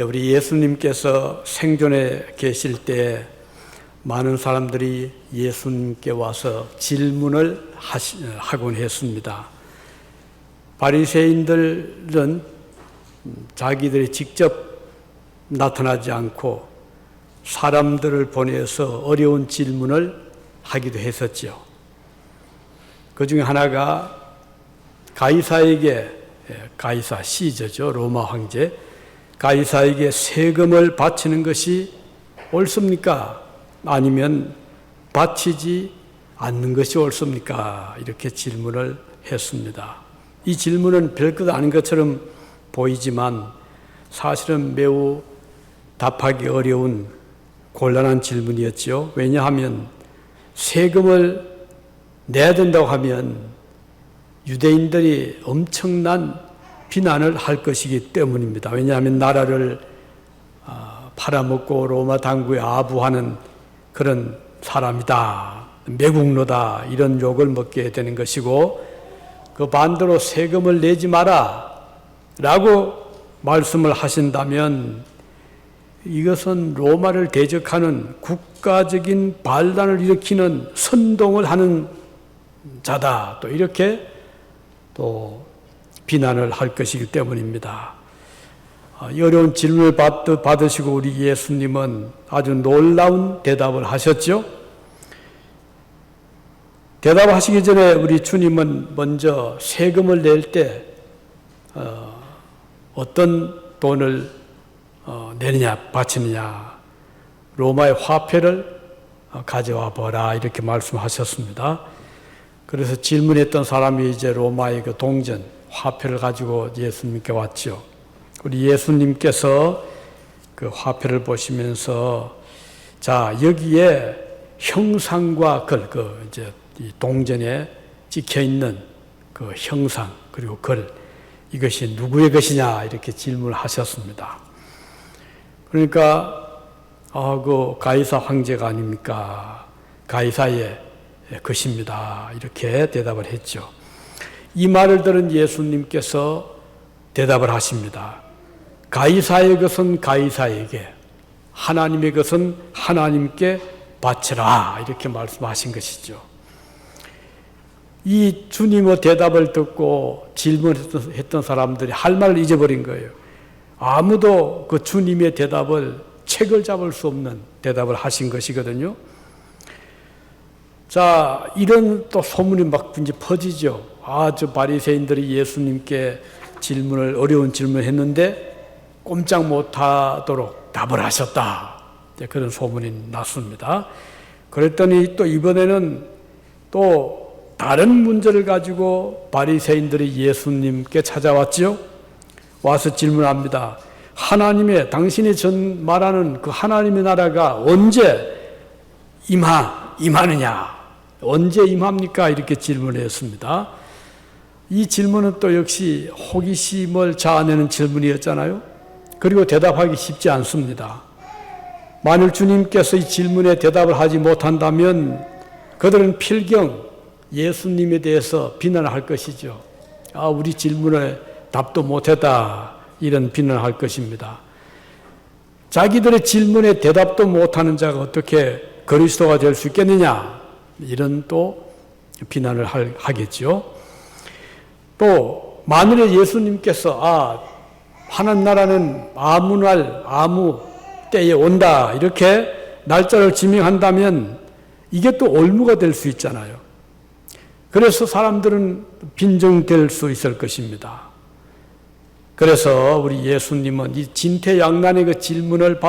우리 예수님께서 생존에 계실 때 많은 사람들이 예수님께 와서 질문을 하곤 했습니다. 바리새인들은 자기들이 직접 나타나지 않고 사람들을 보내서 어려운 질문을 하기도 했었죠. 그 중에 하나가 가이사에게, 가이사 시저죠, 로마 황제, 가이사에게 세금을 바치는 것이 옳습니까? 아니면 바치지 않는 것이 옳습니까? 이렇게 질문을 했습니다. 이 질문은 별것 아닌 것처럼 보이지만 사실은 매우 답하기 어려운 곤란한 질문이었죠. 왜냐하면 세금을 내야 된다고 하면 유대인들이 엄청난 비난을 할 것이기 때문입니다. 왜냐하면 나라를 팔아먹고 로마 당국에 아부하는 그런 사람이다, 매국노다, 이런 욕을 먹게 되는 것이고, 그 반대로 세금을 내지 마라 라고 말씀을 하신다면 이것은 로마를 대적하는 국가적인 반란을 일으키는 선동을 하는 자다, 또 이렇게 또 비난을 할 것이기 때문입니다. 어려운 질문을 받으시고 우리 예수님은 아주 놀라운 대답을 하셨죠. 대답하시기 전에 우리 주님은 먼저 세금을 낼 때 어떤 돈을 내느냐, 바치느냐, 로마의 화폐를 가져와 보라, 이렇게 말씀하셨습니다. 그래서 질문했던 사람이 이제 로마의 그 동전, 화폐를 가지고 예수님께 왔죠. 우리 예수님께서 그 화폐를 보시면서, 자, 여기에 형상과 글, 이제 이 동전에 찍혀 있는 그 형상, 그리고 글, 이것이 누구의 것이냐, 이렇게 질문을 하셨습니다. 그러니까, 그 가이사 황제가 아닙니까? 가이사의 것입니다, 이렇게 대답을 했죠. 이 말을 들은 예수님께서 대답을 하십니다. 가이사의 것은 가이사에게, 하나님의 것은 하나님께 바치라, 이렇게 말씀하신 것이죠. 이 주님의 대답을 듣고 질문했던 사람들이 할 말을 잊어버린 거예요. 아무도 그 주님의 대답을 책을 잡을 수 없는 대답을 하신 것이거든요. 자, 이런 또 소문이 막 이제 퍼지죠. 저 바리새인들이 예수님께 어려운 질문을 했는데 꼼짝 못하도록 답을 하셨다, 그런 소문이 났습니다. 그랬더니 또 이번에는 또 다른 문제를 가지고 바리새인들이 예수님께 찾아왔죠. 와서 질문합니다. 당신이 전 말하는 그 하나님의 나라가 언제 임하느냐? 언제 임합니까? 이렇게 질문을 했습니다. 이 질문은 또 역시 호기심을 자아내는 질문이었잖아요. 그리고 대답하기 쉽지 않습니다. 만일 주님께서 이 질문에 대답을 하지 못한다면 그들은 필경 예수님에 대해서 비난을 할 것이죠. 우리 질문에 답도 못했다, 이런 비난을 할 것입니다. 자기들의 질문에 대답도 못하는 자가 어떻게 그리스도가 될 수 있겠느냐, 이런 또 비난을 하겠죠. 또 만일에 예수님께서 하나님 나라는 아무 때에 온다, 이렇게 날짜를 지명한다면 이게 또 올무가 될 수 있잖아요. 그래서 사람들은 빈정될 수 있을 것입니다. 그래서 우리 예수님은 이 진퇴양난의 그 질문을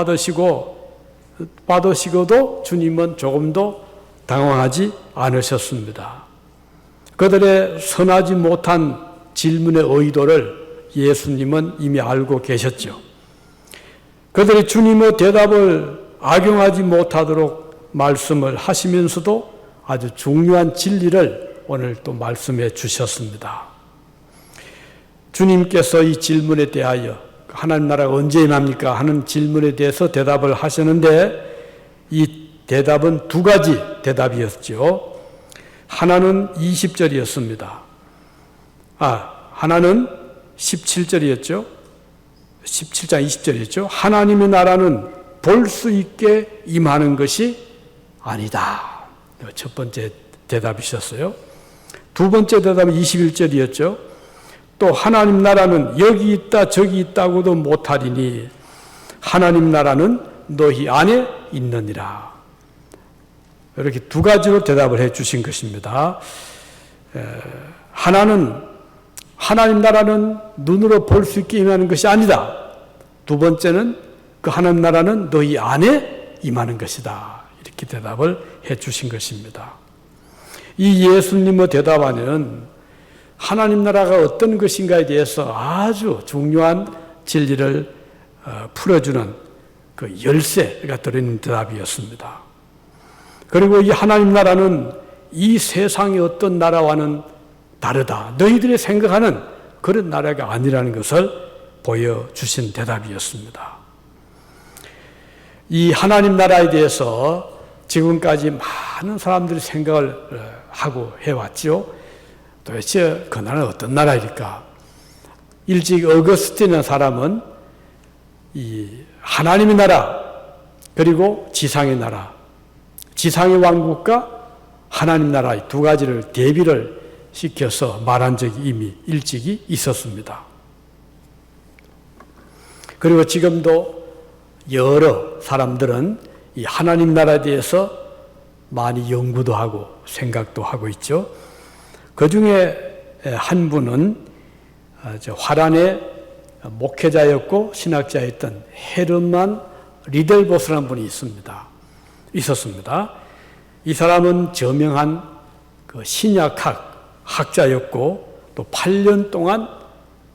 받으시고도 주님은 조금도 당황하지 않으셨습니다. 그들의 선하지 못한 질문의 의도를 예수님은 이미 알고 계셨죠. 그들이 주님의 대답을 악용하지 못하도록 말씀을 하시면서도 아주 중요한 진리를 오늘 또 말씀해 주셨습니다. 주님께서 이 질문에 대하여 하나님 나라가 언제 임합니까? 하는 질문에 대해서 대답을 하셨는데 이 대답은 두 가지 대답이었죠. 하나는 20절이었습니다. 하나는 17절이었죠. 17장 20절이죠. 하나님의 나라는 볼 수 있게 임하는 것이 아니다. 첫 번째 대답이셨어요. 두 번째 대답은 21절이었죠. 또 하나님 나라는 여기 있다 저기 있다고도 못하리니 하나님 나라는 너희 안에 있느니라. 이렇게 두 가지로 대답을 해 주신 것입니다. 하나는 하나님 나라는 눈으로 볼 수 있게 임하는 것이 아니다. 두 번째는 그 하나님 나라는 너희 안에 임하는 것이다. 이렇게 대답을 해 주신 것입니다. 이 예수님의 대답 안에는 하나님 나라가 어떤 것인가에 대해서 아주 중요한 진리를 풀어주는 그 열쇠가 들어있는 대답이었습니다. 그리고 이 하나님 나라는 이 세상의 어떤 나라와는 다르다. 너희들이 생각하는 그런 나라가 아니라는 것을 보여주신 대답이었습니다. 이 하나님 나라에 대해서 지금까지 많은 사람들이 생각을 하고 해왔죠. 도대체 그 나라는 어떤 나라일까? 일찍 어거스틴이라는 사람은 이 하나님의 나라 그리고 지상의 나라, 지상의 왕국과 하나님 나라의 두 가지를 대비를 시켜서 말한 적이 이미 일찍이 있었습니다. 그리고 지금도 여러 사람들은 이 하나님 나라에 대해서 많이 연구도 하고 생각도 하고 있죠. 그 중에 한 분은 화란의 목회자였고 신학자였던 헤르만 리델보스라는 분이 있었습니다. 이 사람은 저명한 그 신약학 학자였고 또 8년 동안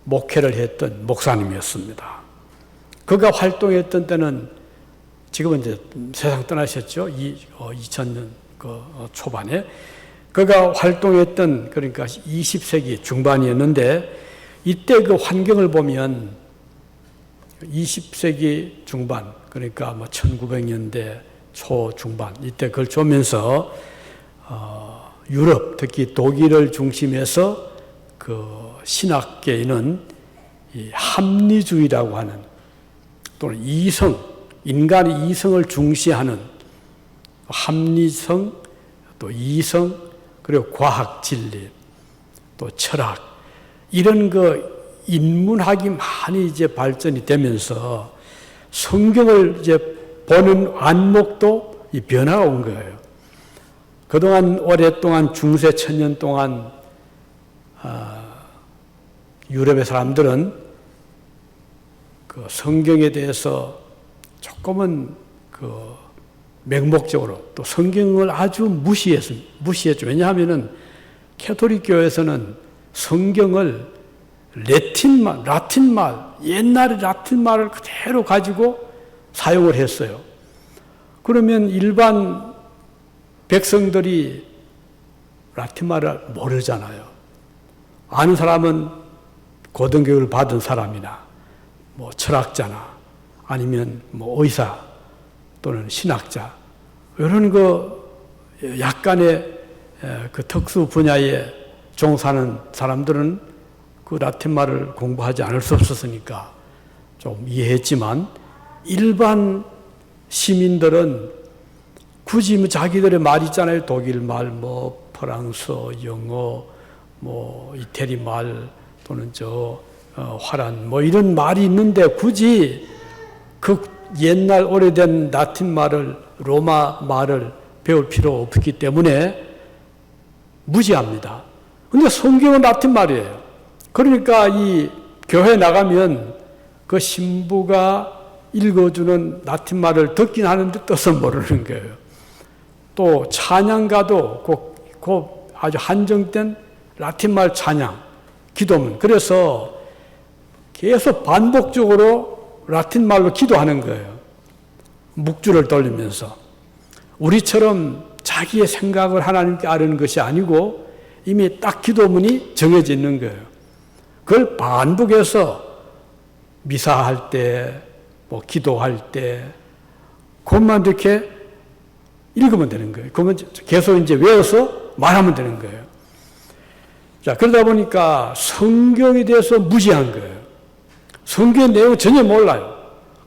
목회를 했던 목사님이었습니다. 그가 활동했던 때는 지금은 이제 세상 떠나셨죠. 2000년 초반에 그가 활동했던 그러니까 20세기 중반이었는데 이때 그 환경을 보면 20세기 중반 그러니까 1900년대 초중반 이때 걸쳐오면서 유럽 특히 독일을 중심해서 그 신학계에는 이 합리주의라고 하는 또는 인간의 이성을 중시하는 합리성 또 이성 그리고 과학 진리 또 철학 이런 그 인문학이 많이 이제 발전이 되면서 성경을 이제 보는 안목도 이 변화가 온 거예요. 그동안 오랫동안 중세 천년 동안 유럽의 사람들은 그 성경에 대해서 조금은 그 맹목적으로 또 성경을 아주 무시했죠. 왜냐하면은 캐톨릭 교회에서는 성경을 라틴 말, 옛날의 라틴 말을 그대로 가지고 사용을 했어요. 그러면 일반 백성들이 라틴 말을 모르잖아요. 아는 사람은 고등교육을 받은 사람이나 철학자나 아니면 의사 또는 신학자 이런 약간의 그 특수 분야에 종사하는 사람들은 그 라틴 말을 공부하지 않을 수 없었으니까 좀 이해했지만 일반 시민들은 굳이 자기들의 말 있잖아요. 독일 말, 프랑스, 영어, 이태리 말 또는 화란 이런 말이 있는데 굳이 그 옛날 오래된 라틴 말을 로마 말을 배울 필요 없기 때문에 무시합니다. 근데 성경은 라틴 말이에요. 그러니까 이 교회 나가면 그 신부가 읽어주는 라틴 말을 듣긴 하는데 뜻은 모르는 거예요. 또 찬양가도 그 아주 한정된 라틴 말 찬양, 기도문. 그래서 계속 반복적으로 라틴 말로 기도하는 거예요. 묵주를 돌리면서. 우리처럼 자기의 생각을 하나님께 아뢰는 것이 아니고 이미 딱 기도문이 정해져 있는 거예요. 그걸 반복해서 미사할 때, 기도할 때, 그것만 이렇게 읽으면 되는 거예요. 그러면 계속 이제 외워서 말하면 되는 거예요. 자, 그러다 보니까 성경에 대해서 무지한 거예요. 성경 내용 전혀 몰라요.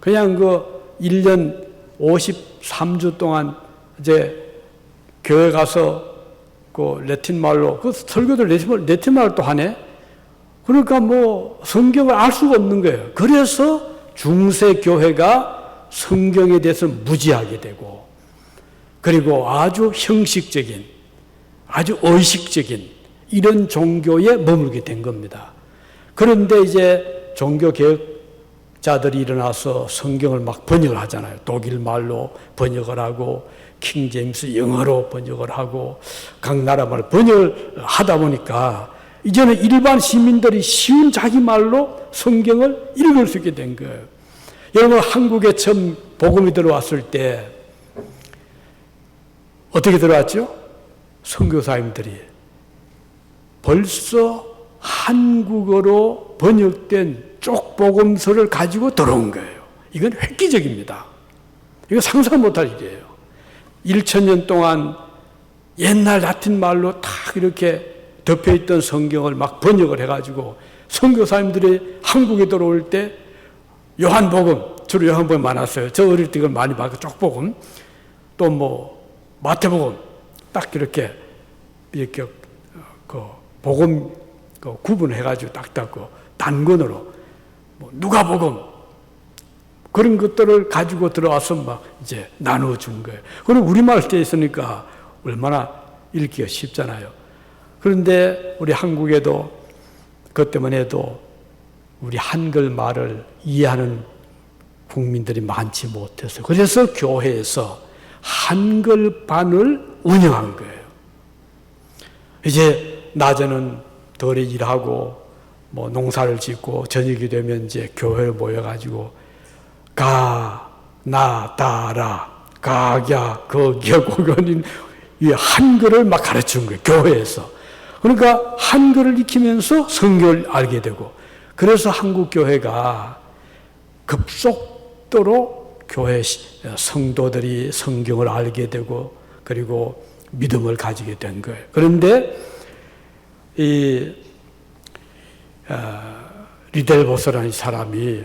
그냥 그 1년 53주 동안 이제 교회 가서 그 라틴 말로, 그 설교들 라틴 말로 또 하네? 그러니까 뭐 성경을 알 수가 없는 거예요. 그래서 중세 교회가 성경에 대해서 무지하게 되고, 그리고 아주 형식적인, 아주 의식적인 이런 종교에 머물게 된 겁니다. 그런데 이제 종교개혁자들이 일어나서 성경을 막 번역을 하잖아요. 독일 말로 번역을 하고, 킹제임스 영어로 번역을 하고, 각 나라 말 번역을 하다 보니까 이제는 일반 시민들이 쉬운 자기 말로 성경을 읽을 수 있게 된 거예요. 여러분, 한국에 처음 복음이 들어왔을 때 어떻게 들어왔죠? 선교사님들이 벌써 한국어로 번역된 쪽복음서를 가지고 들어온 거예요. 이건 획기적입니다. 이거 상상 못할 일이에요. 1000년 동안 옛날 라틴 말로 딱 이렇게 덮여있던 성경을 막 번역을 해가지고 선교사님들이 한국에 들어올 때 요한복음, 주로 요한복음 많았어요. 저 어릴 때 그걸 많이 봤고, 쪽복음, 또 뭐 마태복음, 딱 이렇게 그 복음 그 구분해가지고 딱딱 그 단권으로 뭐 누가복음 그런 것들을 가지고 들어와서 막 이제 나눠준 거예요. 그리고 우리말 때 있으니까 얼마나 읽기가 쉽잖아요. 그런데 우리 한국에도 그것 때문에 해도 우리 한글 말을 이해하는 국민들이 많지 못해서, 그래서 교회에서 한글반을 운영한 거예요. 이제 낮에는 덜에 일하고 뭐 농사를 짓고 저녁이 되면 이제 교회에 모여가지고 가, 나, 다라, 가야, 거기야, 고견인 이 한글을 막 가르치는 거예요. 교회에서. 그러니까 한글을 익히면서 성경을 알게 되고, 그래서 한국 교회가 급속도로 교회 성도들이 성경을 알게 되고, 그리고 믿음을 가지게 된 거예요. 그런데 이 리델보스라는 사람이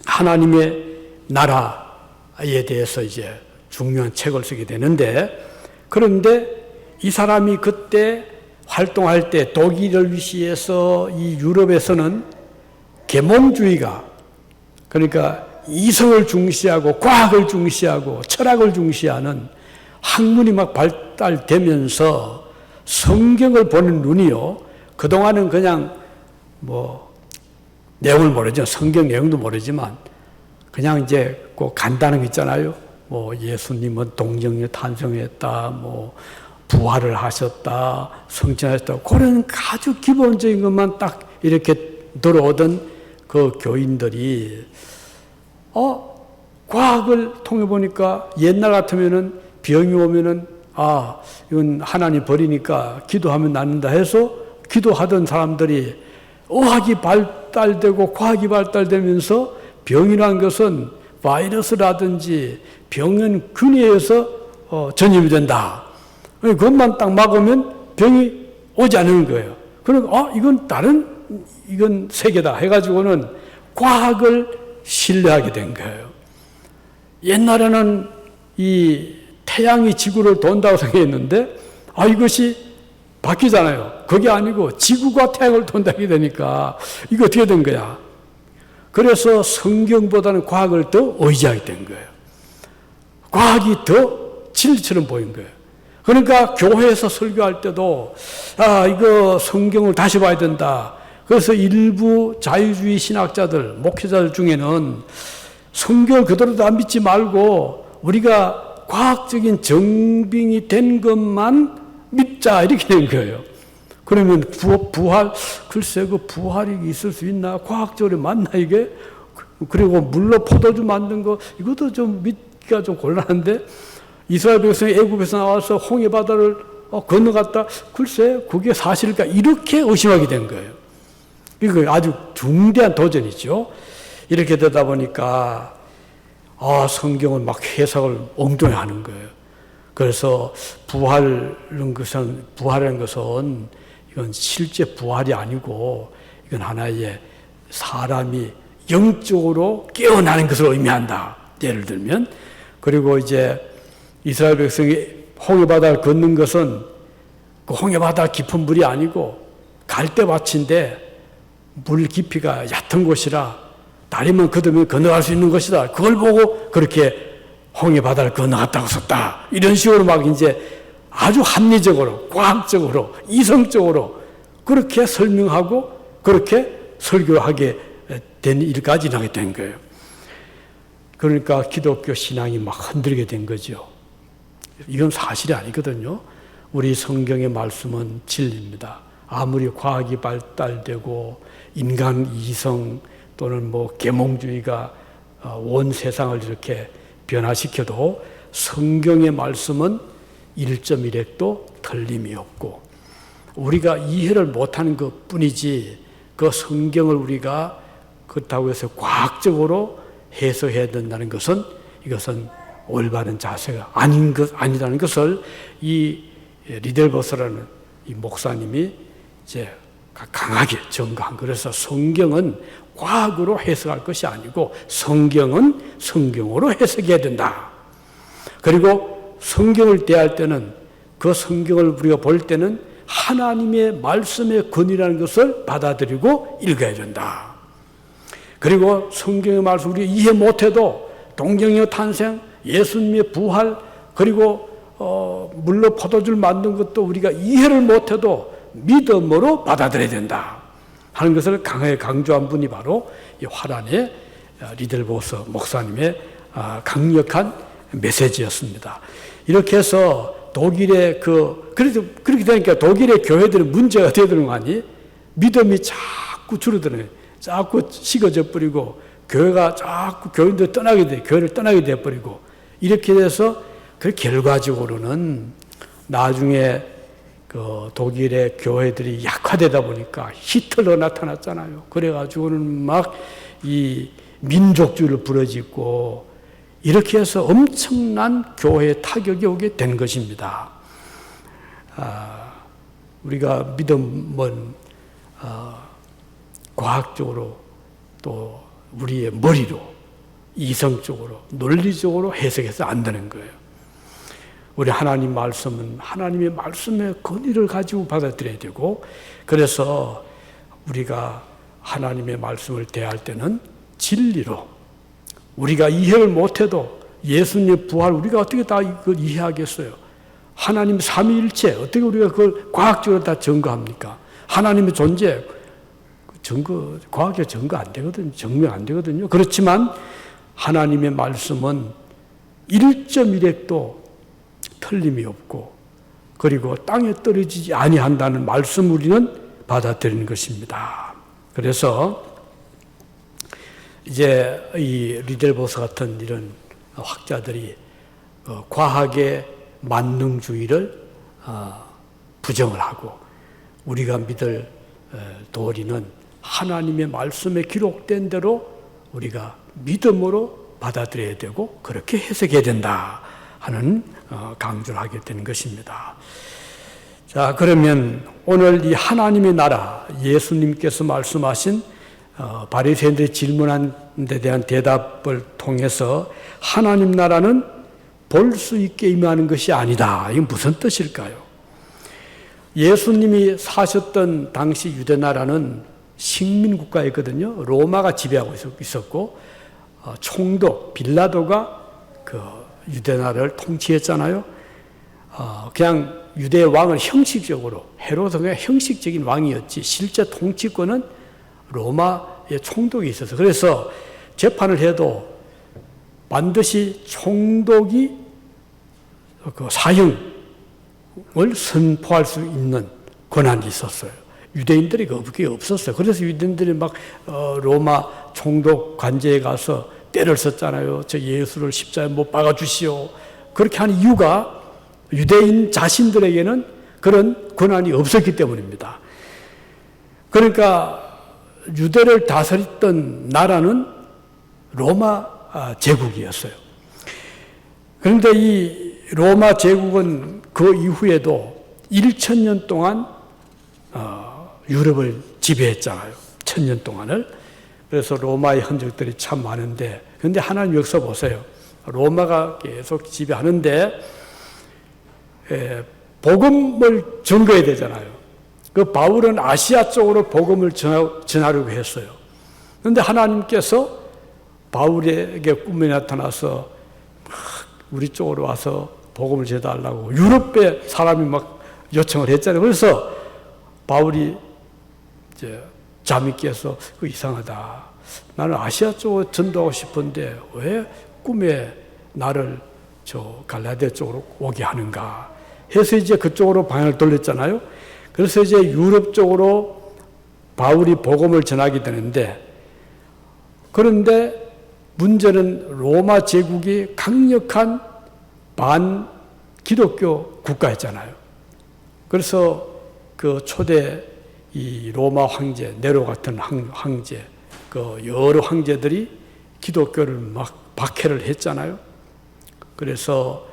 하나님의 나라에 대해서 이제 중요한 책을 쓰게 되는데, 그런데 이 사람이 그때 활동할 때 독일을 위시해서 이 유럽에서는 계몽주의가, 그러니까 이성을 중시하고 과학을 중시하고 철학을 중시하는 학문이 막 발달되면서 성경을 보는 눈이요, 그동안은 그냥 뭐 내용을 모르죠. 성경 내용도 모르지만 그냥 이제 그 간단한 거 있잖아요. 뭐 예수님은 동정에 탄생했다, 뭐 부활을 하셨다, 성천하셨다, 그런 아주 기본적인 것만 딱 이렇게 들어오던 그 교인들이 과학을 통해 보니까 옛날 같으면은 병이 오면은 이건 하나님 버리니까 기도하면 낫는다 해서 기도하던 사람들이 의학이 발달되고 과학이 발달되면서 병이라는 것은 바이러스라든지 병원균에 의해서 전염이 된다. 그것만 딱 막으면 병이 오지 않는 거예요. 그러니까 이건 세계다 해가지고는 과학을 신뢰하게 된 거예요. 옛날에는 이 태양이 지구를 돈다고 생각했는데 이것이 바뀌잖아요. 그게 아니고 지구가 태양을 돈다게 되니까 이거 어떻게 된 거야? 그래서 성경보다는 과학을 더 의지하게 된 거예요. 과학이 더 진리처럼 보인 거예요. 그러니까 교회에서 설교할 때도 이거 성경을 다시 봐야 된다. 그래서 일부 자유주의 신학자들, 목회자들 중에는 성경을 그대로 안 믿지 말고 우리가 과학적인 정빙이 된 것만 믿자 이렇게 된 거예요. 그러면 부활, 글쎄 그 부활이 있을 수 있나? 과학적으로 맞나 이게? 그리고 물로 포도주 만든 거 이것도 좀 믿기가 좀 곤란한데, 이스라엘 백성이 애굽에서 나와서 홍해 바다를 건너갔다, 글쎄 그게 사실일까? 이렇게 의심하게 된 거예요. 이거 아주 중대한 도전이죠. 이렇게 되다 보니까 성경은 막 해석을 엉뚱히 하는 거예요. 그래서 부활이라는 것은 이건 실제 부활이 아니고 이건 하나의 사람이 영적으로 깨어나는 것을 의미한다. 예를 들면, 그리고 이제 이스라엘 백성이 홍해바다를 건넌 것은 그 홍해바다 깊은 물이 아니고 갈대밭인데 물 깊이가 얕은 곳이라 다리만 걷으면 건너갈 수 있는 것이다. 그걸 보고 그렇게 홍해바다를 건너갔다고 썼다. 이런 식으로 막 이제 아주 합리적으로, 과학적으로, 이성적으로 그렇게 설명하고 그렇게 설교하게 된 일까지 일어나게 된 거예요. 그러니까 기독교 신앙이 막 흔들게 된 거죠. 이건 사실이 아니거든요. 우리 성경의 말씀은 진리입니다. 아무리 과학이 발달되고 인간 이성 또는 뭐 계몽주의가 온 세상을 이렇게 변화시켜도 성경의 말씀은 1.1핵도 틀림이 없고 우리가 이해를 못하는 것 뿐이지 그 성경을 우리가 그렇다고 해서 과학적으로 해석해야 된다는 것은 이것은 올바른 자세가 아니라는 것을 이 리델버스라는 이 목사님이 이제 강하게 증거한. 그래서 성경은 과학으로 해석할 것이 아니고 성경은 성경으로 해석해야 된다. 그리고 성경을 대할 때는 그 성경을 우리가 볼 때는 하나님의 말씀의 권위라는 것을 받아들이고 읽어야 된다. 그리고 성경의 말씀 우리가 이해 못해도 동정의 탄생, 예수님의 부활, 그리고 물로 포도주를 만든 것도 우리가 이해를 못해도 믿음으로 받아들여야 된다 하는 것을 강하게 강조한 분이 바로 이 화란의 리델보스 목사님의 강력한 메시지였습니다. 이렇게 해서 독일의 그렇게 되니까 독일의 교회들은 문제가 어떻게 되는 거 아니? 믿음이 자꾸 줄어드는, 자꾸 식어져 버리고 교회가 자꾸 교회를 떠나게 돼 버리고 이렇게 돼서 그 결과적으로는 나중에 그 독일의 교회들이 약화되다 보니까 히틀러 나타났잖아요. 그래가지고는 막 이 민족주의를 부러지고 이렇게 해서 엄청난 교회에 타격이 오게 된 것입니다. 우리가 믿음은 과학적으로 또 우리의 머리로 이성적으로 논리적으로 해석해서 안 되는 거예요. 우리 하나님 말씀은 하나님의 말씀의 권위를 가지고 받아들여야 되고 그래서 우리가 하나님의 말씀을 대할 때는 진리로 우리가 이해를 못해도 예수님의 부활 우리가 어떻게 다 이걸 이해하겠어요? 하나님 삼위일체 어떻게 우리가 그걸 과학적으로 다 증거합니까? 하나님의 존재 과학에 증거 안 되거든요. 증명 안 되거든요. 그렇지만 하나님의 말씀은 1.1핵도 틀림이 없고 그리고 땅에 떨어지지 아니한다는 말씀 우리는 받아들이는 것입니다. 그래서 이제 이 리델보스 같은 이런 학자들이 과학의 만능주의를 부정을 하고 우리가 믿을 도리는 하나님의 말씀에 기록된 대로 우리가 믿음으로 받아들여야 되고 그렇게 해석해야 된다 하는 강조를 하게 되는 것입니다. 자, 그러면 오늘 이 하나님의 나라 예수님께서 말씀하신 바리새인들이 질문한 데 대한 대답을 통해서 하나님 나라는 볼 수 있게 임하는 것이 아니다. 이건 무슨 뜻일까요? 예수님이 사셨던 당시 유대 나라는 식민국가였거든요. 로마가 지배하고 있었고 총독 빌라도가 그 유대 나라를 통치했잖아요. 그냥 유대 왕은 형식적으로 헤로드가 형식적인 왕이었지 실제 통치권은 로마의 총독이 있어서 그래서 재판을 해도 반드시 총독이 그 사형을 선포할 수 있는 권한이 있었어요. 유대인들이 그게 없었어요. 그래서 유대인들이 막 로마 총독 관제에 가서 때를 썼잖아요. 저 예수를 십자가에 못 박아 주시오. 그렇게 하는 이유가 유대인 자신들에게는 그런 권한이 없었기 때문입니다. 그러니까 유대를 다스렸던 나라는 로마 제국이었어요. 그런데 이 로마 제국은 그 이후에도 1000년 동안 유럽을 지배했잖아요. 1000년 동안을. 그래서 로마의 흔적들이 참 많은데, 그런데 하나님 역사 보세요. 로마가 계속 지배하는데 복음을 전거해야 되잖아요. 그 바울은 아시아 쪽으로 복음을 전하려고 했어요. 그런데 하나님께서 바울에게 꿈에 나타나서 우리 쪽으로 와서 복음을 전달하려고 유럽에 사람이 막 요청을 했잖아요. 그래서 바울이 이제 잠이 깨서 이상하다. 나는 아시아 쪽으로 전도하고 싶은데 왜 꿈에 나를 저 갈라디아 쪽으로 오게 하는가 해서 이제 그쪽으로 방향을 돌렸잖아요. 그래서 이제 유럽 쪽으로 바울이 복음을 전하게 되는데, 그런데 문제는 로마 제국이 강력한 반 기독교 국가였잖아요. 그래서 그 초대 이 로마 황제, 네로 같은 황제, 그 여러 황제들이 기독교를 막 박해를 했잖아요. 그래서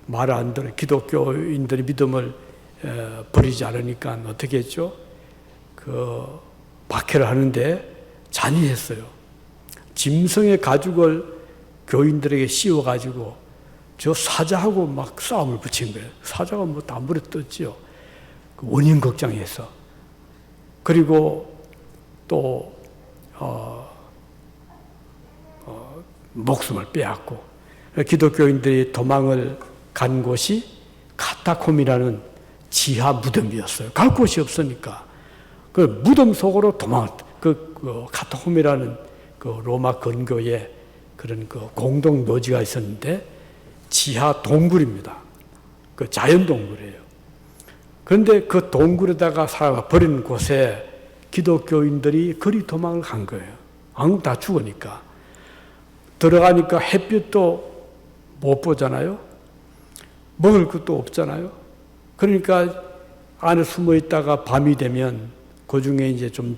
말을 안 들어 기독교인들이 믿음을 버리지 않으니까 어떻게 했죠? 그 박해를 하는데 잔인했어요. 짐승의 가죽을 교인들에게 씌워가지고 저 사자하고 막 싸움을 붙인 거예요. 사자가 뭐 다 물에 떴지요. 그 원인 걱정해서. 그리고 또 목숨을 빼앗고, 기독교인들이 도망을 간 곳이 카타콤이라는 지하 무덤이었어요. 갈 곳이 없으니까 그 무덤 속으로 그 카타콤이라는 그 로마 근교에 그런 그 공동 묘지가 있었는데 지하 동굴입니다. 그 자연 동굴이에요. 그런데 그 동굴에다가 사람을 버리는 곳에 기독교인들이 거리 도망을 간 거예요. 아무 다 죽으니까. 들어가니까 햇빛도 못 보잖아요. 먹을 것도 없잖아요. 그러니까 안에 숨어 있다가 밤이 되면 그 중에 이제 좀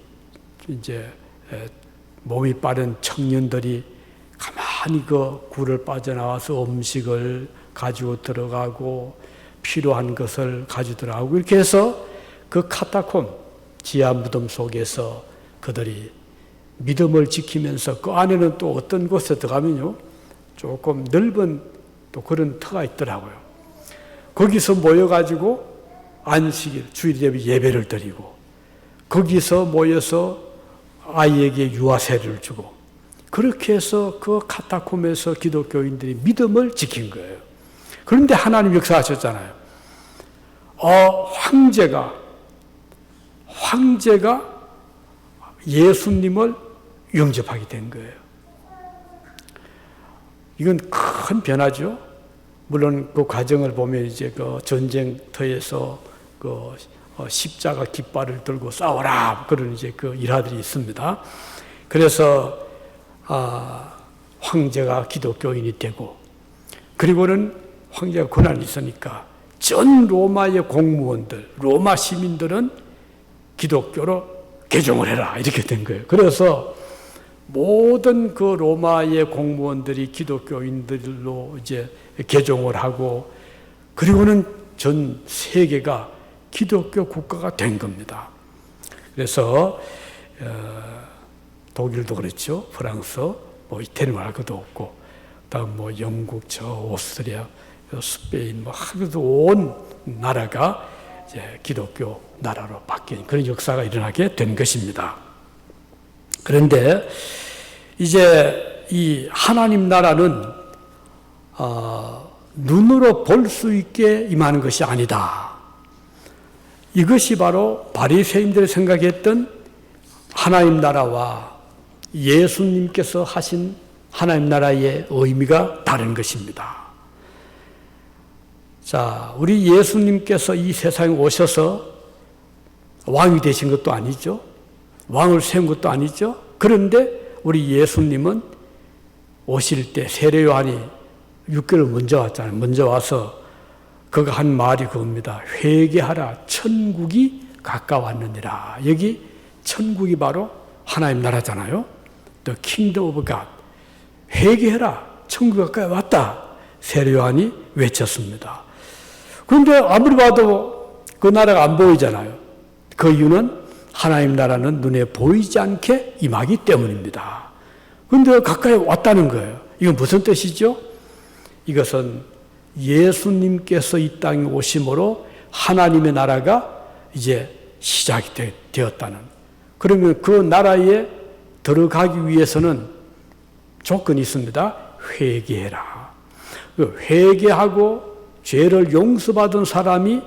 몸이 빠른 청년들이 가만히 그 굴을 빠져나와서 음식을 가지고 들어가고 필요한 것을 가지고 들어가고 이렇게 해서 그 카타콤 지하 무덤 속에서 그들이 믿음을 지키면서 그 안에는 또 어떤 곳에 들어가면요 조금 넓은 또 그런 터가 있더라고요. 거기서 모여가지고 안식일 주일 예배를 드리고 거기서 모여서 아이에게 유아세례를 주고 그렇게 해서 그 카타콤에서 기독교인들이 믿음을 지킨 거예요. 그런데 하나님 역사하셨잖아요. 황제가 예수님을 영접하게 된 거예요. 이건 큰 변화죠. 물론 그 과정을 보면 이제 그 전쟁터에서 그 십자가 깃발을 들고 싸워라 그런 이제 그 일화들이 있습니다. 그래서 황제가 기독교인이 되고 그리고는 황제가 권한이 있으니까 전 로마의 공무원들, 로마 시민들은 기독교로 개종을 해라 이렇게 된 거예요. 그래서 모든 그 로마의 공무원들이 기독교인들로 이제 개종을 하고 그리고는 전 세계가 기독교 국가가 된 겁니다. 그래서 독일도 그렇죠. 프랑스, 뭐 이태리 말할 것도 없고, 다음 뭐 영국, 오스트리아, 스페인, 뭐 하도 온 나라가 이제 기독교 나라로 바뀐 그런 역사가 일어나게 된 것입니다. 그런데 이제 이 하나님 나라는 눈으로 볼 수 있게 임하는 것이 아니다. 이것이 바로 바리새인들이 생각했던 하나님 나라와 예수님께서 하신 하나님 나라의 의미가 다른 것입니다. 자, 우리 예수님께서 이 세상에 오셔서 왕이 되신 것도 아니죠. 왕을 세운 것도 아니죠. 그런데 우리 예수님은 오실 때 세례 요한이 6개월 먼저 왔잖아요. 먼저 와서 그가 한 말이 그겁니다. 회개하라, 천국이 가까웠느니라. 여기 천국이 바로 하나님 나라잖아요. The Kingdom of God. 회개해라, 천국이 가까이 왔다. 세례 요한이 외쳤습니다. 그런데 아무리 봐도 그 나라가 안 보이잖아요. 그 이유는 하나님 나라는 눈에 보이지 않게 임하기 때문입니다. 그런데 가까이 왔다는 거예요. 이건 무슨 뜻이죠? 이것은 예수님께서 이 땅에 오심으로 하나님의 나라가 이제 시작이 되었다는. 그러면 그 나라에 들어가기 위해서는 조건이 있습니다. 회개해라. 회개하고 죄를 용서받은 사람이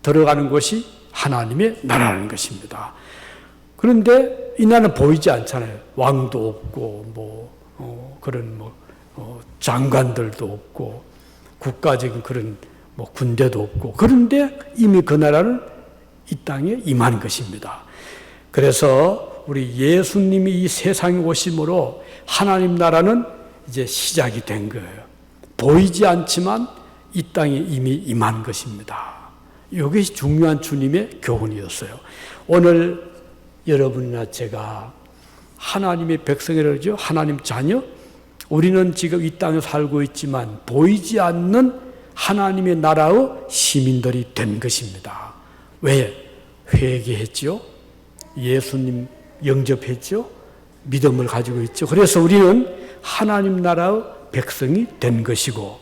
들어가는 것이 하나님의 나라라는 것입니다. 그런데 이 나라는 보이지 않잖아요. 왕도 없고 그런 장관들도 없고 국가적인 그런 군대도 없고, 그런데 이미 그 나라는 이 땅에 임한 것입니다. 그래서 우리 예수님이 이 세상에 오심으로 하나님 나라는 이제 시작이 된 거예요. 보이지 않지만 이 땅에 이미 임한 것입니다. 이것이 중요한 주님의 교훈이었어요. 오늘 여러분이나 제가 하나님의 백성이라죠. 하나님 자녀. 우리는 지금 이 땅에 살고 있지만 보이지 않는 하나님의 나라의 시민들이 된 것입니다. 왜? 회개했죠. 예수님 영접했죠. 믿음을 가지고 있죠. 그래서 우리는 하나님 나라의 백성이 된 것이고,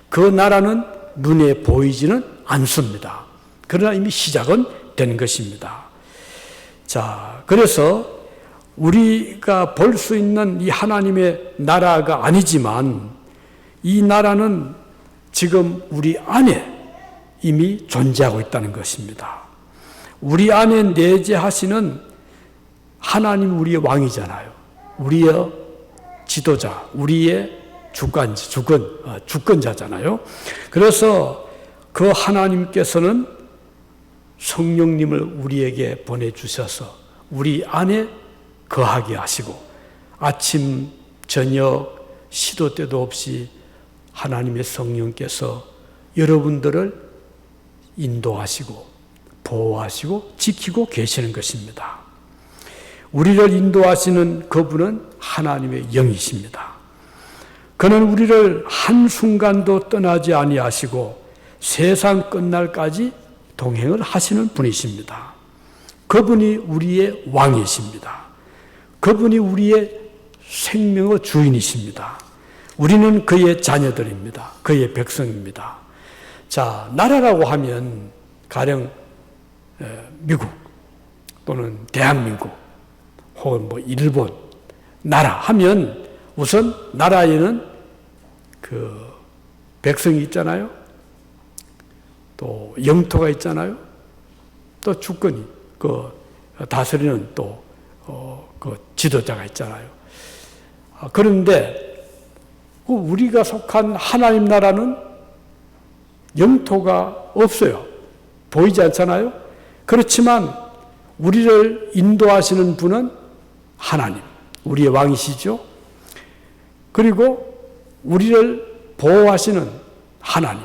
그 나라는 눈에 보이지는 않습니다. 그러나 이미 시작은 된 것입니다. 자, 그래서 우리가 볼 수 있는 이 하나님의 나라가 아니지만 이 나라는 지금 우리 안에 이미 존재하고 있다는 것입니다. 우리 안에 내재하시는 하나님, 우리의 왕이잖아요. 우리의 지도자, 우리의 주권자잖아요. 그래서 그 하나님께서는 성령님을 우리에게 보내주셔서 우리 안에 거하게 하시고, 아침, 저녁, 시도 때도 없이 하나님의 성령께서 여러분들을 인도하시고 보호하시고 지키고 계시는 것입니다. 우리를 인도하시는 그분은 하나님의 영이십니다. 그는 우리를 한순간도 떠나지 아니하시고 세상 끝날까지 동행을 하시는 분이십니다. 그분이 우리의 왕이십니다. 그분이 우리의 생명의 주인이십니다. 우리는 그의 자녀들입니다. 그의 백성입니다. 자, 나라라고 하면 가령 미국 또는 대한민국 혹은 일본 나라 하면 우선 나라에는 그 백성이 있잖아요. 또 영토가 있잖아요. 또 주권이 그 다스리는 또 그 지도자가 있잖아요. 그런데 우리가 속한 하나님 나라는 영토가 없어요. 보이지 않잖아요. 그렇지만 우리를 인도하시는 분은 하나님, 우리의 왕이시죠. 그리고 우리를 보호하시는 하나님.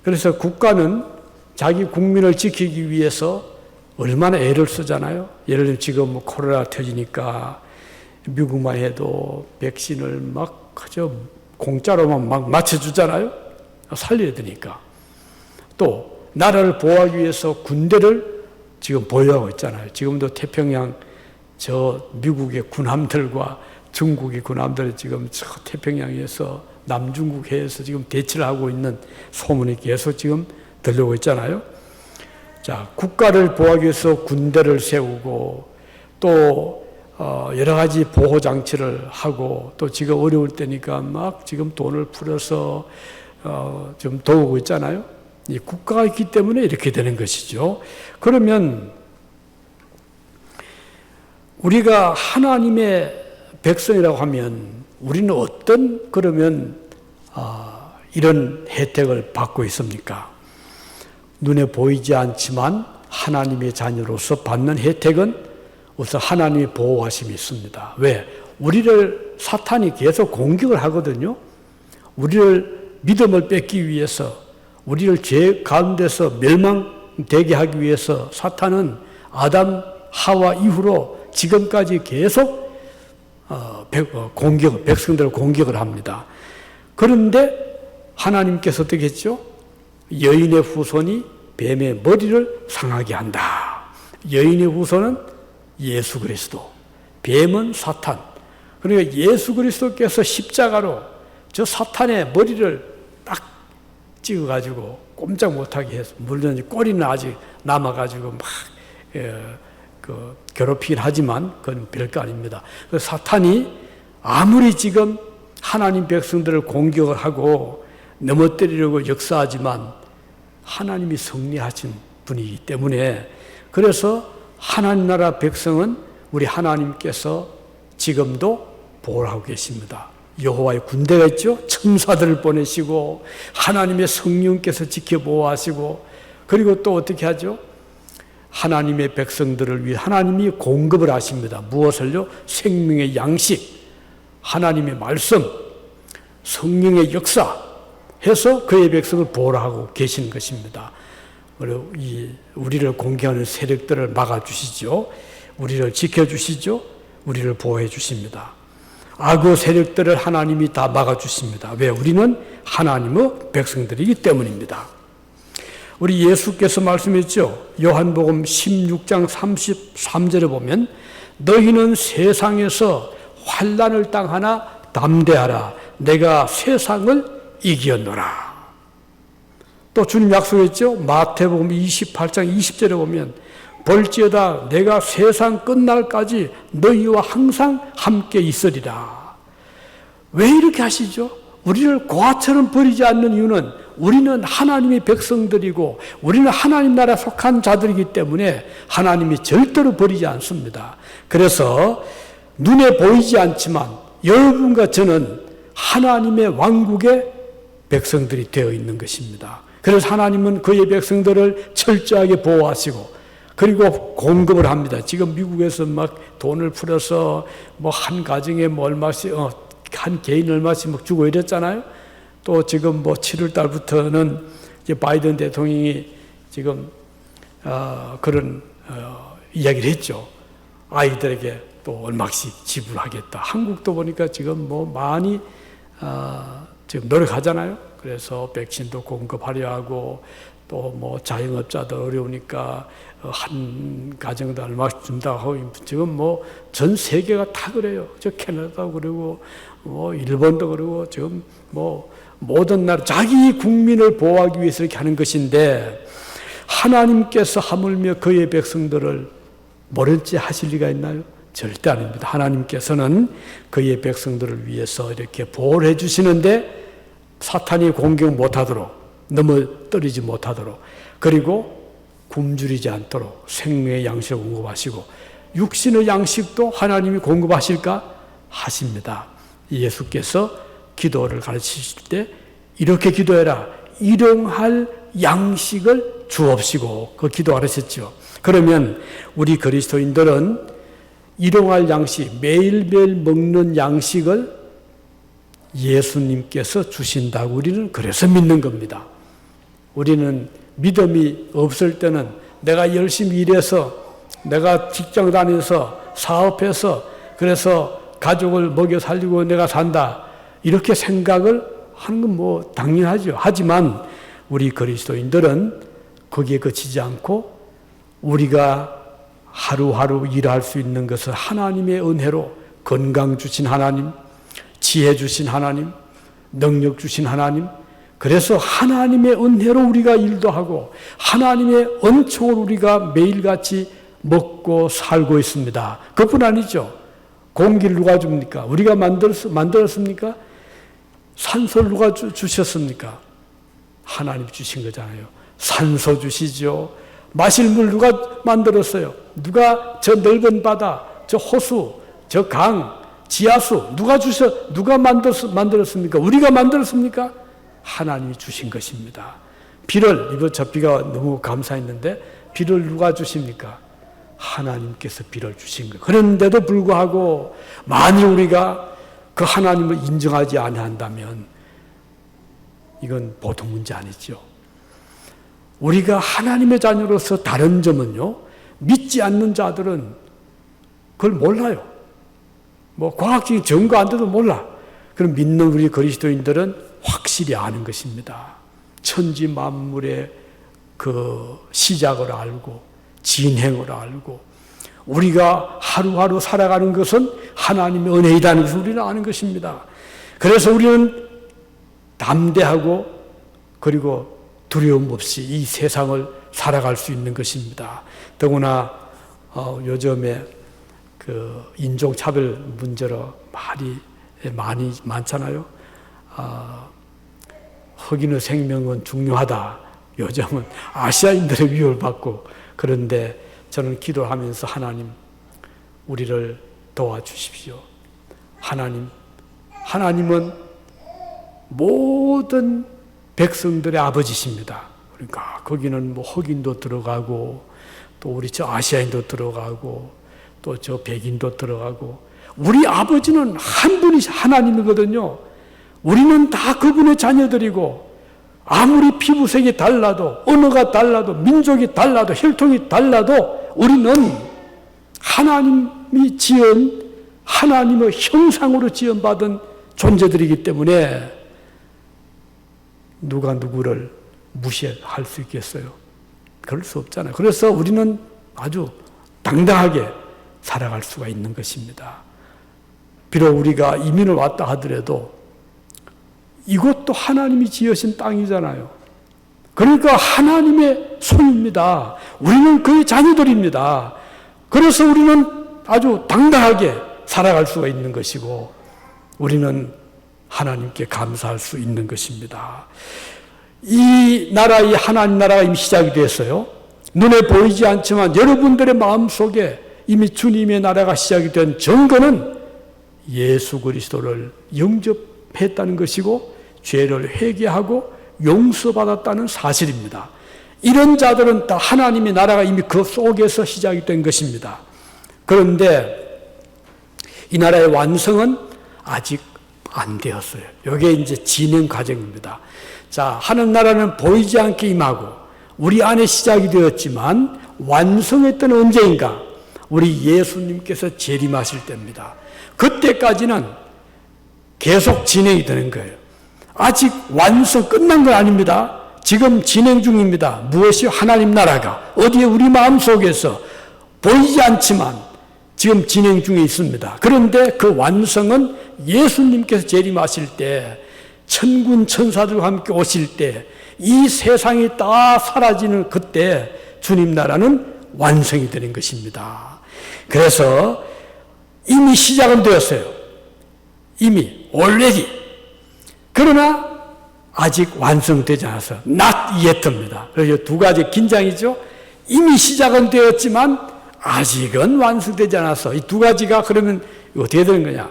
그래서 국가는 자기 국민을 지키기 위해서 얼마나 애를 쓰잖아요. 예를 들면 지금 코로나 터지니까 미국만 해도 백신을 막 그저 공짜로만 막 맞춰주잖아요. 살려야 되니까. 또 나라를 보호하기 위해서 군대를 지금 보유하고 있잖아요. 지금도 태평양 저 미국의 군함들과 중국의 군함들이 지금 저 태평양에서 남중국 해에서 지금 대치를 하고 있는 소문이 계속 지금 들려오고 있잖아요. 자, 국가를 보호하기 위해서 군대를 세우고 또 여러 가지 보호 장치를 하고 또 지금 어려울 때니까 막 지금 돈을 풀어서 좀 도우고 있잖아요. 이 국가가 있기 때문에 이렇게 되는 것이죠. 그러면 우리가 하나님의 백성이라고 하면 우리는 어떤 그러면 이런 혜택을 받고 있습니까? 눈에 보이지 않지만 하나님의 자녀로서 받는 혜택은 우선 하나님의 보호하심이 있습니다. 왜? 우리를 사탄이 계속 공격을 하거든요. 우리를 믿음을 뺏기 위해서, 우리를 죄 가운데서 멸망되게 하기 위해서 사탄은 아담, 하와 이후로 지금까지 계속 백성들을 공격을 합니다. 그런데 하나님께서 어떻게 했죠? 여인의 후손이 뱀의 머리를 상하게 한다. 여인의 후손은 예수 그리스도, 뱀은 사탄. 그러니까 예수 그리스도께서 십자가로 저 사탄의 머리를 딱 찍어가지고 꼼짝 못하게 해서, 물론 꼬리는 아직 남아가지고 막 괴롭히긴 하지만 그건 별거 아닙니다. 사탄이 아무리 지금 하나님 백성들을 공격을 하고 넘어뜨리려고 역사하지만 하나님이 승리하신 분이기 때문에, 그래서 하나님 나라 백성은 우리 하나님께서 지금도 보호하고 계십니다. 여호와의 군대가 있죠. 천사들을 보내시고 하나님의 성령께서 지켜보호하시고, 그리고 또 어떻게 하죠? 하나님의 백성들을 위해 하나님이 공급을 하십니다. 무엇을요? 생명의 양식, 하나님의 말씀, 성령의 역사 해서 그의 백성을 보호하고 계시는 것입니다. 그리고 우리를 공격하는 세력들을 막아주시죠. 우리를 지켜주시죠. 우리를 보호해 주십니다. 악의 세력들을 하나님이 다 막아주십니다. 왜? 우리는 하나님의 백성들이기 때문입니다. 우리 예수께서 말씀했죠. 요한복음 16장 33절에 보면 너희는 세상에서 환난을 당하나 담대하라. 내가 세상을 이겼노라. 또 주님 약속했죠. 마태복음 28장 20절에 보면 볼지어다 내가 세상 끝날까지 너희와 항상 함께 있으리라. 왜 이렇게 하시죠? 우리를 고아처럼 버리지 않는 이유는 우리는 하나님의 백성들이고 우리는 하나님 나라에 속한 자들이기 때문에 하나님이 절대로 버리지 않습니다. 그래서 눈에 보이지 않지만 여러분과 저는 하나님의 왕국의 백성들이 되어 있는 것입니다. 그래서 하나님은 그의 백성들을 철저하게 보호하시고 그리고 공급을 합니다. 지금 미국에서 막 돈을 풀어서 뭐 한 가정에 뭐 얼마씩, 한 개인 얼마씩 막 주고 이랬잖아요. 또 지금 뭐 7월 달부터는 이제 바이든 대통령이 지금 그런 이야기를 했죠. 아이들에게 또 얼마씩 지불하겠다. 한국도 보니까 지금 뭐 많이 지금 노력하잖아요. 그래서 백신도 공급하려 하고 또 뭐 자영업자들 어려우니까 한 가정도 얼마씩 준다고 하고 지금 뭐 전 세계가 다 그래요. 저 캐나다도 그러고 뭐 일본도 그러고 지금 뭐 모든 나라 자기 국민을 보호하기 위해서 이렇게 하는 것인데 하나님께서 하물며 그의 백성들을 모른 채 하실 리가 있나요? 절대 아닙니다. 하나님께서는 그의 백성들을 위해서 이렇게 보호를 해주시는데 사탄이 공격 못하도록 넘어뜨리지 못하도록 그리고 굶주리지 않도록 생명의 양식을 공급하시고 육신의 양식도 하나님이 공급하실까? 하십니다. 예수께서 기도를 가르치실 때 이렇게 기도해라. 일용할 양식을 주옵시고 그 기도 가르쳤죠. 그러면 우리 그리스도인들은 일용할 양식, 매일매일 먹는 양식을 예수님께서 주신다고 우리는 그래서 믿는 겁니다. 우리는 믿음이 없을 때는 내가 열심히 일해서 내가 직장 다녀서 사업해서 그래서 가족을 먹여 살리고 내가 산다 이렇게 생각을 하는 건 뭐 당연하죠. 하지만 우리 그리스도인들은 거기에 그치지 않고 우리가 하루하루 일할 수 있는 것을 하나님의 은혜로 건강 주신 하나님, 지혜 주신 하나님, 능력 주신 하나님, 그래서 하나님의 은혜로 우리가 일도 하고 하나님의 은총을 우리가 매일같이 먹고 살고 있습니다. 그뿐 아니죠. 공기를 누가 줍니까? 우리가 만들었습니까? 산소를 누가 주셨습니까? 하나님 주신 거잖아요. 산소 주시죠. 마실 물 누가 만들었어요? 누가 저 넓은 바다, 저 호수, 저 강, 지하수 누가 만들었습니까? 우리가 만들었습니까? 하나님이 주신 것입니다. 비를 이번 저 비가 너무 감사했는데 비를 누가 주십니까? 하나님께서 비를 주신 거예요. 그런데도 불구하고 만일 우리가 그 하나님을 인정하지 않는다면 이건 보통 문제 아니죠. 우리가 하나님의 자녀로서 다른 점은요, 믿지 않는 자들은 그걸 몰라요. 뭐 과학적인 증거 안 돼도 몰라. 그럼 믿는 우리 그리스도인들은 확실히 아는 것입니다. 천지 만물의 그 시작을 알고 진행을 알고 우리가 하루하루 살아가는 것은 하나님의 은혜이라는 것을 우리는 아는 것입니다. 그래서 우리는 담대하고 그리고 두려움 없이 이 세상을 살아갈 수 있는 것입니다. 더구나 요즘에 그 인종차별 문제로 많이 많잖아요. 흑인의 생명은 중요하다. 요즘은 아시아인들의 위협을 받고, 그런데 저는 기도하면서 하나님 우리를 도와주십시오. 하나님은 모든 백성들의 아버지십니다. 그러니까 거기는 뭐 흑인도 들어가고 또 우리 저 아시아인도 들어가고 또 저 백인도 들어가고, 우리 아버지는 한 분이 하나님이거든요. 우리는 다 그분의 자녀들이고, 아무리 피부색이 달라도 언어가 달라도 민족이 달라도 혈통이 달라도 우리는 하나님이 지은 하나님의 형상으로 지음받은 존재들이기 때문에 누가 누구를 무시할 수 있겠어요? 그럴 수 없잖아요. 그래서 우리는 아주 당당하게 살아갈 수가 있는 것입니다. 비록 우리가 이민을 왔다 하더라도 이것도 하나님이 지으신 땅이잖아요. 그러니까 하나님의 손입니다. 우리는 그의 자녀들입니다. 그래서 우리는 아주 당당하게 살아갈 수가 있는 것이고, 우리는 하나님께 감사할 수 있는 것입니다. 이 나라의 하나님 나라가 이미 시작이 됐어요. 눈에 보이지 않지만 여러분들의 마음속에 이미 주님의 나라가 시작이 된 증거는 예수 그리스도를 영접했다는 것이고 죄를 회개하고 용서받았다는 사실입니다. 이런 자들은 다 하나님의 나라가 이미 그 속에서 시작이 된 것입니다. 그런데 이 나라의 완성은 아직 안 되었어요. 이게 이제 진행 과정입니다. 자, 하는 나라는 보이지 않게 임하고 우리 안에 시작이 되었지만 완성했던 언제인가? 우리 예수님께서 재림하실 때입니다. 그때까지는 계속 진행이 되는 거예요. 아직 완성 끝난 건 아닙니다. 지금 진행 중입니다. 무엇이 하나님 나라가 어디에 우리 마음속에서 보이지 않지만 지금 진행 중에 있습니다. 그런데 그 완성은 예수님께서 재림하실 때, 천군 천사들과 함께 오실 때, 이 세상이 다 사라지는 그때 주님 나라는 완성이 되는 것입니다. 그래서 이미 시작은 되었어요. 이미 already. 그러나 아직 완성되지 않아서 not yet입니다. 그래서 두 가지 긴장이죠. 이미 시작은 되었지만 아직은 완성되지 않아서, 이 두 가지가 그러면 어떻게 되는 거냐?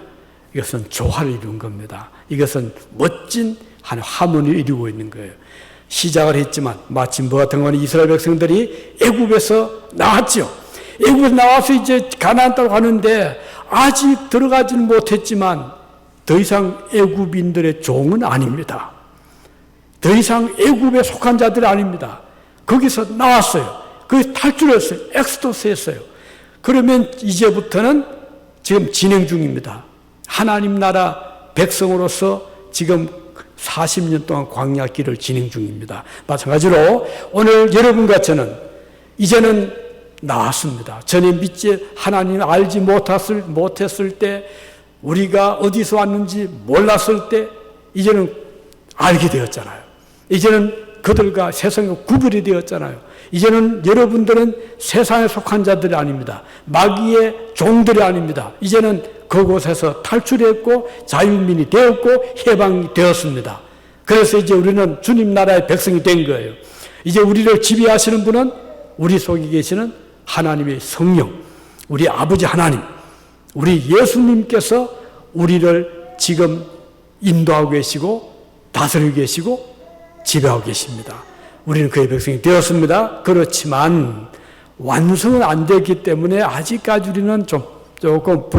이것은 조화를 이룬 겁니다. 이것은 멋진 한 하모니를 이루고 있는 거예요. 시작을 했지만 마침 뭐 같은 거는 이스라엘 백성들이 애굽에서 나왔죠. 애굽에서 나와서 이제 가나안 땅으로 가는데 아직 들어가지는 못했지만 더 이상 애굽인들의 종은 아닙니다. 더 이상 애굽에 속한 자들이 아닙니다. 거기서 나왔어요. 거기서 탈출했어요. 엑스도스 했어요. 그러면 이제부터는 지금 진행 중입니다. 하나님 나라 백성으로서 지금 40년 동안 광야길을 진행 중입니다. 마찬가지로 오늘 여러분과 저는 이제는 나왔습니다. 전에 믿지 하나님 알지 못했을 때, 우리가 어디서 왔는지 몰랐을 때 이제는 알게 되었잖아요. 이제는 그들과 세상과 구별이 되었잖아요. 이제는 여러분들은 세상에 속한 자들이 아닙니다. 마귀의 종들이 아닙니다. 이제는 그곳에서 탈출했고 자유민이 되었고 해방이 되었습니다. 그래서 이제 우리는 주님 나라의 백성이 된 거예요. 이제 우리를 지배하시는 분은 우리 속에 계시는 하나님의 성령, 우리 아버지 하나님, 우리 예수님께서 우리를 지금 인도하고 계시고 다스리고 계시고 지배하고 계십니다. 우리는 그의 백성이 되었습니다. 그렇지만 완성은 안 됐기 때문에 아직까지 우리는 조금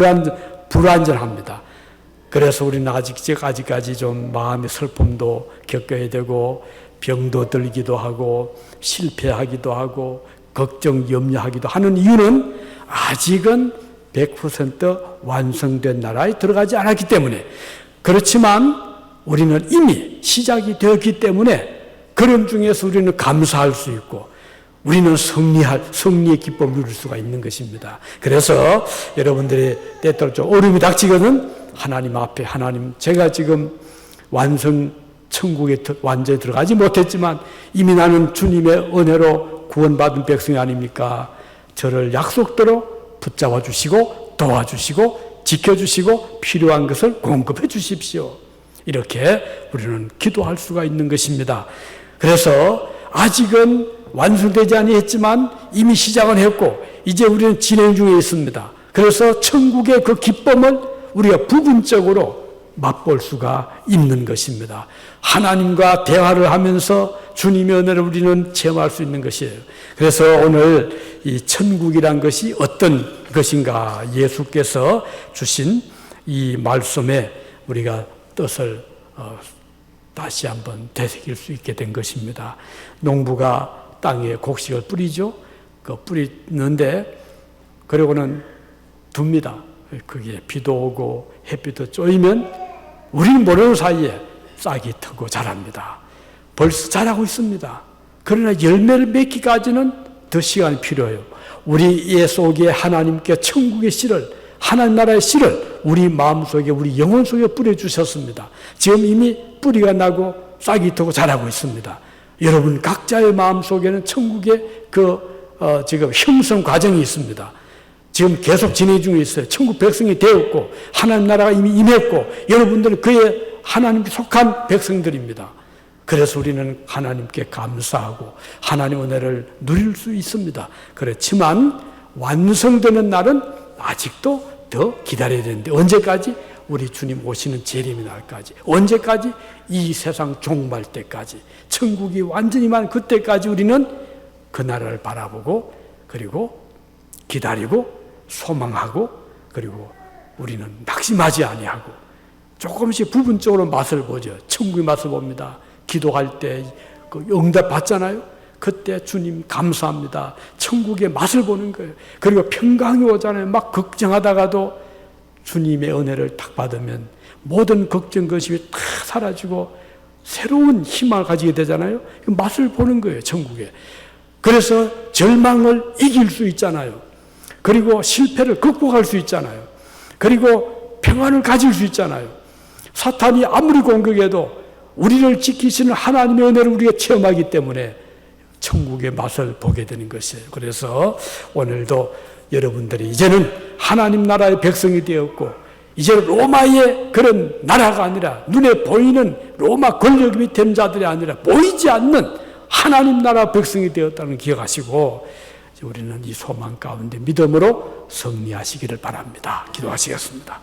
불안전합니다. 그래서 우리는 아직까지 좀 마음의 슬픔도 겪어야 되고 병도 들기도 하고 실패하기도 하고 걱정 염려하기도 하는 이유는 아직은 100% 완성된 나라에 들어가지 않았기 때문에. 그렇지만 우리는 이미 시작이 되었기 때문에 그런 중에서 우리는 감사할 수 있고, 우리는 승리의 기쁨을 누릴 수가 있는 것입니다. 그래서 여러분들이 때때로 좀 어려움이 닥치거든 하나님 앞에 하나님 제가 지금 천국에 완전히 들어가지 못했지만 이미 나는 주님의 은혜로 구원받은 백성이 아닙니까? 저를 약속대로 붙잡아 주시고 도와주시고 지켜주시고 필요한 것을 공급해 주십시오. 이렇게 우리는 기도할 수가 있는 것입니다. 그래서 아직은 완성되지 아니했지만 이미 시작은 했고 이제 우리는 진행 중에 있습니다. 그래서 천국의 그 기쁨을 우리가 부분적으로 맛볼 수가 있는 것입니다. 하나님과 대화를 하면서 주님의 은혜를 우리는 체험할 수 있는 것이에요. 그래서 오늘 이 천국이란 것이 어떤 것인가 예수께서 주신 이 말씀에 우리가 뜻을 다시 한번 되새길 수 있게 된 것입니다. 농부가 땅에 곡식을 뿌리죠. 그 뿌리는데 그러고는 둡니다. 그게 비도 오고 햇빛도 쪼이면 우리는 모르는 사이에 싹이 트고 자랍니다. 벌써 자라고 있습니다. 그러나 열매를 맺기까지는 더 시간이 필요해요. 우리의 속에 하나님께 천국의 씨를 하나님 나라의 씨를 우리 마음속에 우리 영혼 속에 뿌려주셨습니다. 지금 이미 뿌리가 나고 싹이 트고 자라고 있습니다. 여러분 각자의 마음속에는 천국의 지금 형성 과정이 있습니다. 지금 계속 진행 중에 있어요. 천국 백성이 되었고 하나님 나라가 이미 임했고 여러분들은 그의 하나님께 속한 백성들입니다. 그래서 우리는 하나님께 감사하고 하나님의 은혜를 누릴 수 있습니다. 그렇지만 완성되는 날은 아직도 더 기다려야 되는데 언제까지? 우리 주님 오시는 재림의 날까지. 언제까지? 이 세상 종말 때까지. 천국이 완전히만 그때까지 우리는 그 나라를 바라보고 그리고 기다리고 소망하고 그리고 우리는 낙심하지 아니하고 조금씩 부분적으로 맛을 보죠. 천국의 맛을 봅니다. 기도할 때 그 응답 받잖아요. 그때 주님 감사합니다. 천국의 맛을 보는 거예요. 그리고 평강이 오잖아요. 막 걱정하다가도 주님의 은혜를 딱 받으면 모든 걱정 것이 다 사라지고 새로운 희망을 가지게 되잖아요. 그 맛을 보는 거예요. 천국에. 그래서 절망을 이길 수 있잖아요. 그리고 실패를 극복할 수 있잖아요. 그리고 평안을 가질 수 있잖아요. 사탄이 아무리 공격해도 우리를 지키시는 하나님의 은혜를 우리가 체험하기 때문에 천국의 맛을 보게 되는 것이에요. 그래서 오늘도 여러분들이 이제는 하나님 나라의 백성이 되었고 이제 로마의 그런 나라가 아니라 눈에 보이는 로마 권력 밑에 있는 자들이 아니라 보이지 않는 하나님 나라 백성이 되었다는 걸 기억하시고 우리는 이 소망 가운데 믿음으로 승리하시기를 바랍니다. 기도하시겠습니다.